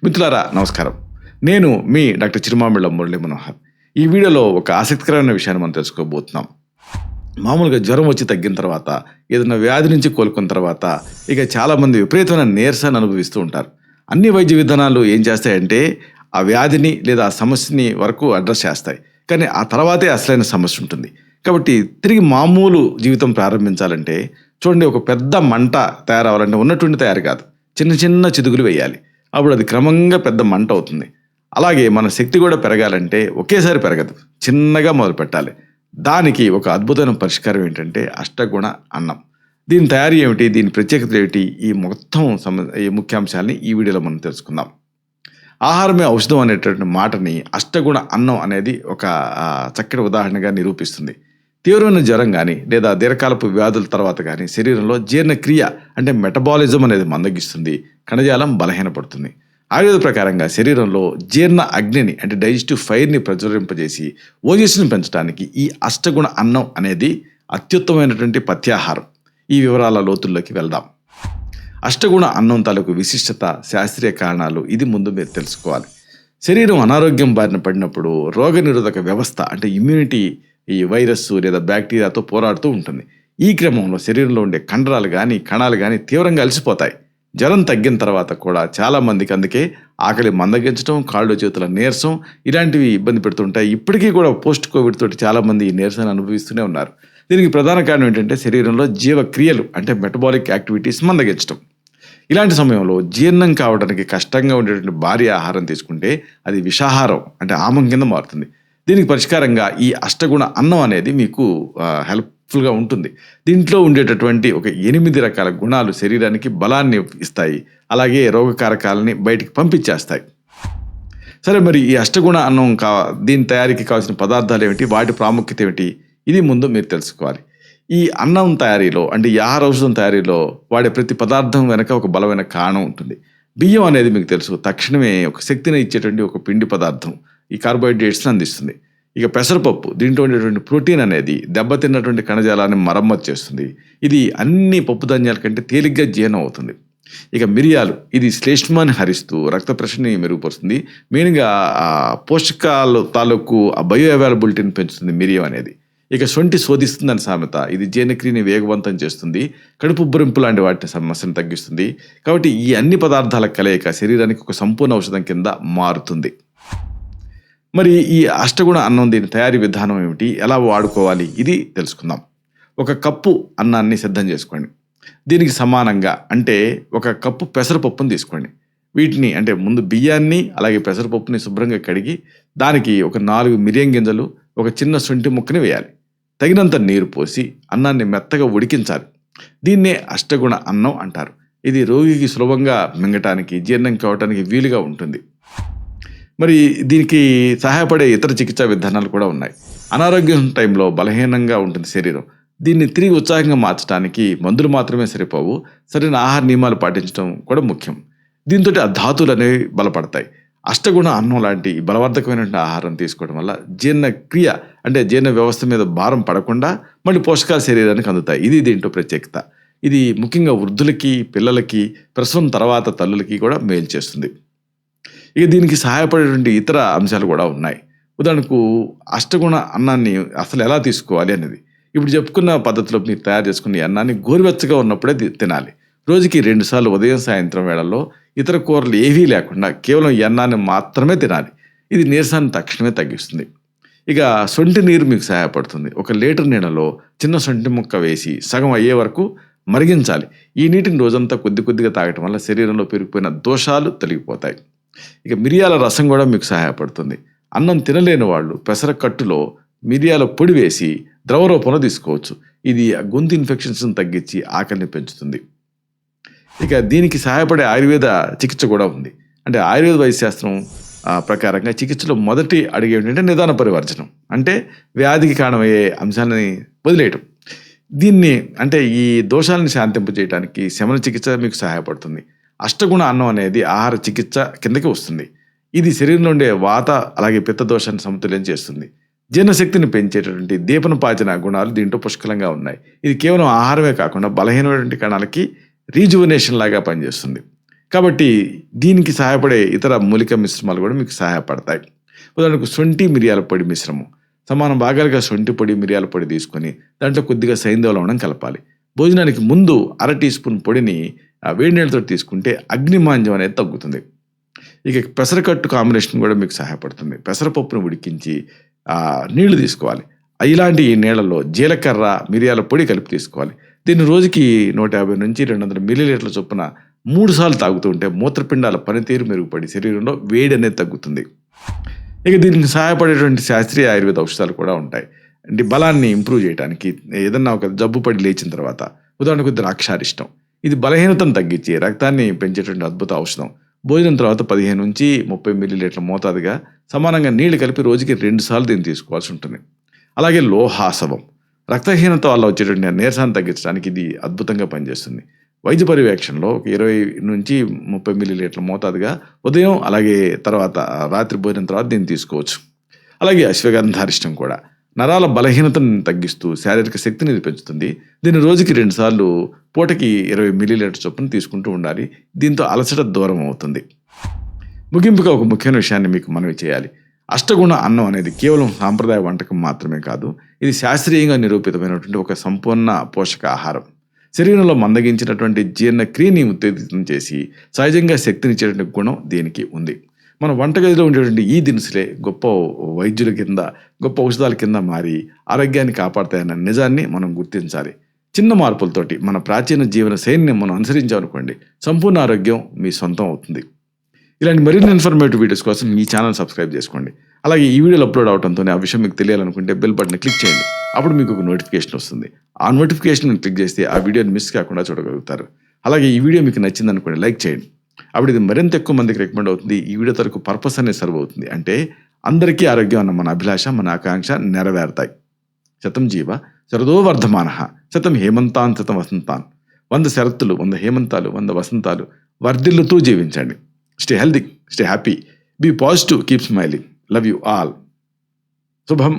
మిత్రులారా నమస్కారం. నేను మీ డాక్టర్ చిరుమామిళ్ళ మురళీ మనోహర్. ఈ వీడియోలో ఒక ఆసక్తికరమైన విషయాన్ని మనం తెలుసుకోబోతున్నాం. మామూలుగా జ్వరం వచ్చి తగ్గిన తర్వాత, ఏదైనా వ్యాధి నుంచి కోలుకున్న తర్వాత ఇక చాలామంది విపరీతమైన నీరసాన్ని అనుభవిస్తూ ఉంటారు. అన్ని వైద్య విధానాలు ఏం చేస్తాయంటే ఆ వ్యాధిని లేదా ఆ సమస్యని వరకు అడ్రస్ చేస్తాయి. కానీ ఆ తర్వాతే అసలైన సమస్య ఉంటుంది. కాబట్టి తిరిగి మామూలు జీవితం ప్రారంభించాలంటే చూడండి, ఒక పెద్ద మంట తయారవ్వాలంటే ఉన్నటువంటి తయారు కాదు, చిన్న చిన్న చితుకులు వేయాలి. అప్పుడు అది క్రమంగా పెద్ద మంట అవుతుంది. అలాగే మన శక్తి కూడా పెరగాలంటే ఒకేసారి పెరగదు, చిన్నగా మొదలు పెట్టాలి. దానికి ఒక అద్భుతమైన పరిష్కారం ఏంటంటే అష్టగుణ అన్నం. దీని తయారీ ఏమిటి, దీని ప్రత్యేకత ఏమిటి, ఈ మొత్తం ఈ ముఖ్యాంశాలని ఈ వీడియోలో మనం తెలుసుకుందాం. ఆహారమే ఔషధం అనేటటువంటి మాటని అష్టగుణ అన్నం అనేది ఒక చక్కటి ఉదాహరణగా నిరూపిస్తుంది. తీవ్రమైన జ్వరం కానీ లేదా దీర్ఘకాలపు వ్యాధుల తర్వాత కానీ శరీరంలో జీర్ణక్రియ అంటే మెటబాలిజం అనేది మందగిస్తుంది, కణజాలం బలహీనపడుతుంది. ఆయుర్వేద ప్రకారంగా శరీరంలో జీర్ణ అగ్నిని అంటే డైజెస్టివ్ ఫైర్ని ప్రజ్వలింపజేసి ఓజస్సును పెంచడానికి ఈ అష్టగుణ అన్నం అనేది అత్యుత్తమైనటువంటి పథ్యాహారం. ఈ వివరాల లోతుల్లోకి వెళ్దాం. అష్టగుణ అన్నం తాలూకు విశిష్టత, శాస్త్రీయ కారణాలు ఇది ముందు మీరు తెలుసుకోవాలి. శరీరం అనారోగ్యం బారిన పడినప్పుడు రోగనిరోధక వ్యవస్థ అంటే ఇమ్యూనిటీ ఈ వైరస్ లేదా బ్యాక్టీరియాతో పోరాడుతూ ఉంటుంది. ఈ క్రమంలో శరీరంలో ఉండే కండరాలు కానీ కణాలు కానీ తీవ్రంగా అలసిపోతాయి. జ్వరం తగ్గిన తర్వాత కూడా చాలామందికి అందుకే ఆకలి మందగించడం, కాళ్ళు చేతుల నీరసం ఇలాంటివి ఇబ్బంది పెడుతుంటాయి. ఇప్పటికీ కూడా పోస్ట్ కోవిడ్ తోటి చాలామంది ఈ నీరసాన్ని అనుభవిస్తూనే ఉన్నారు. దీనికి ప్రధాన కారణం ఏంటంటే శరీరంలో జీవక్రియలు అంటే మెటబాలిక్ యాక్టివిటీస్ మందగించడం. ఇలాంటి సమయంలో జీర్ణం కావడానికి కష్టంగా ఉండేటువంటి భారీ ఆహారం తీసుకుంటే అది విషాహారం అంటే ఆమం కింద మారుతుంది. దీనికి పరిష్కారంగా ఈ అష్టగుణ అన్నం అనేది మీకు హెల్ప్ఫుల్గా ఉంటుంది. దీంట్లో ఉండేటటువంటి ఒక 8 రకాల గుణాలు శరీరానికి బలాన్ని ఇస్తాయి, అలాగే రోగకారకాలని బయటికి పంపించేస్తాయి. సరే, మరి ఈ అష్టగుణ అన్నం దీని తయారీకి కావాల్సిన పదార్థాలు ఏమిటి, వాటి ప్రాముఖ్యత ఏమిటి, ఇది ముందు మీరు తెలుసుకోవాలి. ఈ అన్నం తయారీలో అంటే ఈ ఆహార ఔషధం తయారీలో వాడే ప్రతి పదార్థం వెనక ఒక బలమైన కారణం ఉంటుంది. బియ్యం అనేది మీకు తెలుసు, తక్షణమే ఒక శక్తిని ఇచ్చేటువంటి ఒక పిండి పదార్థం, ఈ కార్బోహైడ్రేట్స్ని అందిస్తుంది. ఇక పెసరపప్పు, దీంట్లో ఉండేటువంటి ప్రోటీన్ అనేది దెబ్బతిన్నటువంటి కణజాలాన్ని మరమ్మతు చేస్తుంది. ఇది అన్ని పప్పు ధాన్యాల కంటే తేలిగ్గా జీర్ణం అవుతుంది. ఇక మిరియాలు, ఇది శ్లేష్మాన్ని హరిస్తూ రక్త ప్రెషర్ని మెరుగుపరుస్తుంది. మెయిన్గా పోషకాలు తాలూకు ఆ బయో అవైలబిలిటీని పెంచుతుంది మిరియం అనేది. ఇక శొంఠి శోధిస్తుందని సామెత, ఇది జీర్ణక్రియని వేగవంతం చేస్తుంది, కడుపు ఉబ్బరింపు లాంటి వాటి సమస్యను తగ్గిస్తుంది. కాబట్టి ఈ అన్ని పదార్థాల కలయిక శరీరానికి ఒక సంపూర్ణ ఔషధం కింద మారుతుంది. మరి ఈ అష్టగుణ అన్నం దీని తయారీ విధానం ఏమిటి, ఎలా వాడుకోవాలి, ఇది తెలుసుకుందాం. ఒక కప్పు అన్నాన్ని సిద్ధం చేసుకోండి. దీనికి సమానంగా అంటే ఒక కప్పు పెసరపప్పుని తీసుకోండి. వీటిని అంటే ముందు బియ్యాన్ని అలాగే పెసరపప్పుని శుభ్రంగా కడిగి దానికి ఒక 4 మిరియం గింజలు, ఒక చిన్న శొంఠి ముక్కని వేయాలి. తగినంత నీరు పోసి అన్నాన్ని మెత్తగా ఉడికించాలి. దీన్నే అష్టగుణ అన్నం అంటారు. ఇది రోగికి సులభంగా మింగటానికి, జీర్ణం కావడానికి వీలుగా ఉంటుంది. మరి దీనికి సహాయపడే ఇతర చికిత్సా విధానాలు కూడా ఉన్నాయి. అనారోగ్యం టైంలో బలహీనంగా ఉంటుంది శరీరం, దీన్ని తిరిగి ఉత్సాహంగా మార్చడానికి మందులు మాత్రమే సరిపోవు, సరైన ఆహార నియమాలు పాటించడం కూడా ముఖ్యం. దీంతో ఆ ధాతువులు అనేవి బలపడతాయి. అష్టగుణ అన్నం లాంటి బలవర్ధకమైనటువంటి ఆహారం తీసుకోవడం వల్ల జీర్ణక్రియ అంటే జీర్ణ వ్యవస్థ మీద భారం పడకుండా మళ్ళీ పోషకాలు శరీరానికి అందుతాయి. ఇది దీంట్లో ప్రత్యేకత. ఇది ముఖ్యంగా వృద్ధులకి, పిల్లలకి, ప్రసవం తర్వాత తల్లులకి కూడా మేలు చేస్తుంది. ఇక దీనికి సహాయపడేటువంటి ఇతర అంశాలు కూడా ఉన్నాయి. ఉదాహరణకు అష్టగుణ అన్నాన్ని అసలు ఎలా తీసుకోవాలి అనేది ఇప్పుడు చెప్పుకున్న పద్ధతిలో మీరు తయారు చేసుకున్న అన్నాన్ని గోరువెచ్చగా ఉన్నప్పుడే తినాలి. రోజుకి 2 సార్లు ఉదయం సాయంత్రం వేళల్లో ఇతర కూరలు ఏవీ లేకుండా కేవలం ఈ అన్నాన్ని మాత్రమే తినాలి. ఇది నీరసాన్ని తక్షణమే తగ్గిస్తుంది. ఇక శొంఠి నీరు మీకు సహాయపడుతుంది. 1 లీటర్ నీళ్ళలో చిన్న శొంఠి ముక్క వేసి సగం అయ్యే వరకు మరిగించాలి. ఈ నీటిని రోజంతా కొద్ది కొద్దిగా తాగటం వల్ల శరీరంలో పెరిగిపోయిన దోషాలు తొలగిపోతాయి. ఇక మిరియాల రసం కూడా మీకు సహాయపడుతుంది. అన్నం తినలేని వాళ్ళు పెసర కట్టులో మిరియాల పొడి వేసి ద్రవ రూపంలో తీసుకోవచ్చు. ఇది గొంతు ఇన్ఫెక్షన్స్ని తగ్గించి ఆకలిని పెంచుతుంది. ఇక దీనికి సహాయపడే ఆయుర్వేద చికిత్స కూడా ఉంది. అంటే ఆయుర్వేద వైద్యశాస్త్రం ప్రకారంగా చికిత్సలో మొదటి అడుగు ఏంటంటే నిదాన పరివర్జనం, అంటే వ్యాధికి కారణమయ్యే అంశాలని వదిలేయటం. దీన్ని అంటే ఈ దోషాలను శాంతింపజేయడానికి శమన చికిత్స మీకు సహాయపడుతుంది. అష్టగుణ అన్నం అనేది ఆహార చికిత్స కిందకి వస్తుంది. ఇది శరీరంలో ఉండే వాత అలాగే పిత్త దోషాన్ని సమతుల్యం చేస్తుంది. జీర్ణశక్తిని పెంచేటటువంటి దీపనపాచన గుణాలు దీంట్లో పుష్కలంగా ఉన్నాయి. ఇది కేవలం ఆహారమే కాకుండా బలహీనమైనటువంటి కణాలకి రీజువనేషన్ లాగా పనిచేస్తుంది. కాబట్టి దీనికి సహాయపడే ఇతర మూలిక మిశ్రమాలు కూడా మీకు సహాయపడతాయి. ఉదాహరణకు శొంఠి మిరియాల పొడి మిశ్రమం. సమాన భాగాలుగా శొంఠి పొడి మిరియాల పొడి తీసుకొని దాంట్లో కొద్దిగా సైంధవ లవణం కలపాలి. భోజనానికి ముందు 1/2 టీ స్పూన్ పొడిని వేడి నీళ్ళతో తీసుకుంటే అగ్నిమాంద్యం అనేది తగ్గుతుంది. ఇక పెసరకట్టు కాంబినేషన్ కూడా మీకు సహాయపడుతుంది. పెసరపప్పును ఉడికించి నీళ్లు తీసుకోవాలి. ఇలాంటి ఈ నీళ్లలో జీలకర్ర మిరియాల పొడి కలిపి తీసుకోవాలి. దీన్ని రోజుకి 150 నుంచి 200 మిల్లీలీటర్ల చొప్పున 3 సార్లు తాగుతూ ఉంటే మూత్రపిండాల పనితీరు మెరుగుపడి శరీరంలో వేడి అనేది తగ్గుతుంది. ఇక దీనికి సహాయపడేటువంటి శాస్త్రీయ ఆయుర్వేద ఔషధాలు కూడా ఉంటాయి. అంటే బలాన్ని ఇంప్రూవ్ చేయడానికి ఏదన్నా ఒక జబ్బు పడి లేచిన తర్వాత ఉదాహరణకు ద్రాక్షారిష్టం. ఇది బలహీనతను తగ్గించి రక్తాన్ని పెంచేటువంటి అద్భుత ఔషధం. భోజనం తర్వాత 15 నుంచి 30 మిల్లీలీటర్ల మోతాదుగా సమానంగా నీళ్లు కలిపి రోజుకి 2 సార్లు దీన్ని తీసుకోవాల్సి ఉంటుంది. అలాగే లోహాసవం రక్తహీనత వల్ల వచ్చేటువంటి నీరసాన్ని తగ్గించడానికి ఇది అద్భుతంగా పనిచేస్తుంది. వైద్య పర్యవేక్షణలో 20 నుంచి 30 మిల్లీలీటర్ల మోతాదుగా ఉదయం అలాగే తర్వాత రాత్రి భోజనం తర్వాత దీన్ని తీసుకోవచ్చు. అలాగే అశ్వగంధారిష్టం కూడా నరాల బలహీనతను తగ్గిస్తూ శారీరక శక్తిని పెంచుతుంది. దీన్ని రోజుకి 2 సార్లు పూటకి 20 మిల్లీలీటర్ చొప్పున తీసుకుంటూ ఉండాలి. దీంతో అలసట దూరం అవుతుంది. ముగింపుగా ఒక ముఖ్యమైన విషయాన్ని మీకు మనవి చేయాలి. అష్టగుణ అన్నం అనేది కేవలం సాంప్రదాయ వంటకం మాత్రమే కాదు, ఇది శాస్త్రీయంగా నిరూపితమైనటువంటి ఒక సంపూర్ణ పోషక ఆహారం. శరీరంలో మందగించినటువంటి జీర్ణక్రియని ఉత్తేజితం చేసి సహజంగా శక్తినిచ్చేటువంటి గుణం దీనికి ఉంది. మన వంటగదిలో ఉండేటువంటి ఈ దినుసులే గొప్ప వైద్యుల కింద గొప్ప ఔషధాల కింద మారి ఆరోగ్యాన్ని కాపాడతాయన్న నిజాన్ని మనం గుర్తించాలి. చిన్న మార్పులతోటి మన ప్రాచీన జీవన శైలిని మనం అనుసరించామనుకోండి, సంపూర్ణ ఆరోగ్యం మీ సొంతం అవుతుంది. ఇలాంటి మరిన్ని ఇన్ఫర్మేటివ్ వీడియోస్ కోసం ఈ ఛానల్ సబ్స్క్రైబ్ చేసుకోండి. అలాగే ఈ వీడియోలు అప్లోడ్ అవడంతో ఆ విషయం మీకు తెలియాలనుకుంటే బెల్ బటన్ క్లిక్ చేయండి. అప్పుడు మీకు ఒక నోటిఫికేషన్ వస్తుంది. ఆ నోటిఫికేషన్ క్లిక్ చేస్తే ఆ వీడియోని మిస్ కాకుండా చూడగలుగుతారు. అలాగే ఈ వీడియో మీకు నచ్చింది అనుకోండి, లైక్ చేయండి. అప్పుడు ఇది మరింత ఎక్కువ మందికి రికమెండ్ అవుతుంది. ఈ వీడియో తరకు పర్పస్ అనేది సర్వ్ అవుతుంది. అంటే అందరికీ ఆరోగ్యం అన్న మన అభిలాష మన ఆకాంక్ష నెరవేరుతాయి. శతం జీవ శరదో వర్ధమానః శతం హేమంతాన్ శతం వసంతాన్. 100 శరత్తులు 100 హేమంతాలు 100 వసంతాలు వర్ధిల్లుతూ జీవించండి. Stay healthy, stay happy, be positive, keep smiling. Love you all. శుభం.